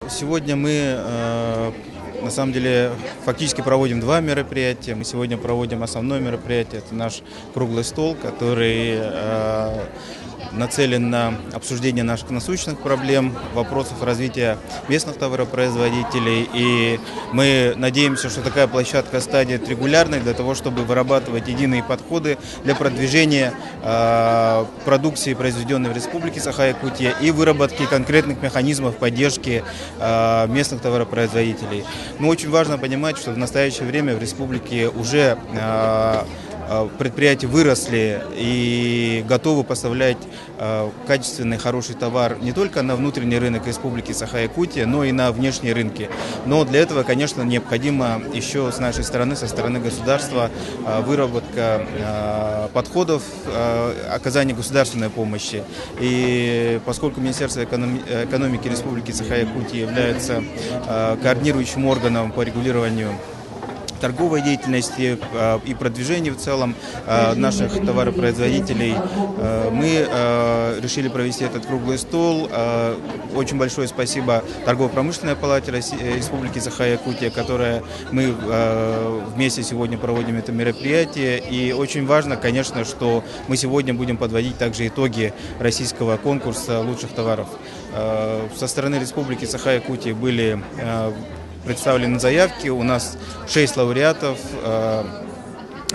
Сегодня мы на самом деле фактически проводим два мероприятия. Мы сегодня проводим основное мероприятие, это наш круглый стол, который нацелен на обсуждение наших насущных проблем, вопросов развития местных товаропроизводителей. И мы надеемся, что такая площадка станет регулярной для того, чтобы вырабатывать единые подходы для продвижения продукции, произведенной в Республике Саха-Якутия, и выработки конкретных механизмов поддержки местных товаропроизводителей. Но очень важно понимать, что в настоящее время в Республике уже предприятия выросли и готовы поставлять качественный, хороший товар не только на внутренний рынок Республики Саха-Якутия, но и на внешние рынки. Но для этого, конечно, необходимо еще с нашей стороны, со стороны государства, выработка подходов оказания государственной помощи. И поскольку Министерство экономики Республики Саха-Якутия является координирующим органом по регулированию торговой деятельности и продвижению в целом наших товаропроизводителей, мы решили провести этот круглый стол. Очень большое спасибо Торгово-промышленной палате Республики Саха-Якутия, которая мы вместе сегодня проводим это мероприятие. И очень важно, конечно, что мы сегодня будем подводить также итоги российского конкурса лучших товаров. Со стороны Республики Саха-Якутия были представлены заявки. У нас 6 лауреатов,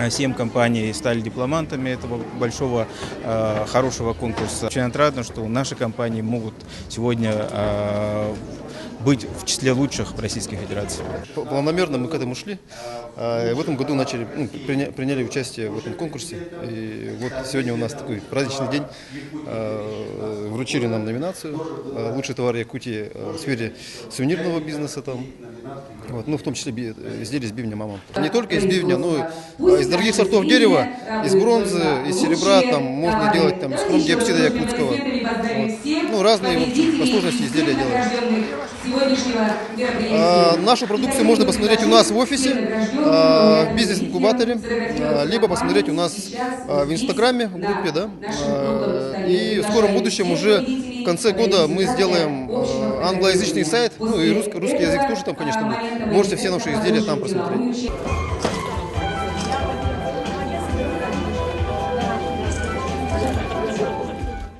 7 компаний стали дипломантами этого большого, хорошего конкурса. Очень отрадно, что наши компании могут сегодня быть в числе лучших в Российской Федерации. Планомерно мы к этому шли. В этом году приняли участие в этом конкурсе. И вот сегодня у нас такой праздничный день. Вручили нам номинацию «Лучший товар Якутии» в сфере сувенирного бизнеса. Вот, в том числе изделия из бивня «Мама». Не только из бивня, но и из дорогих сортов дерева, из бронзы, из серебра. Можно делать из хромдиоксида якутского. Вот. Разные по сложности изделия делаем. Нашу продукцию можно посмотреть у нас в офисе, в бизнес-инкубаторе, либо посмотреть у нас в Инстаграме, в группе. И в скором будущем уже в конце года мы сделаем англоязычный сайт, и русский язык тоже там, конечно, будет. Можете все наши изделия там просмотреть.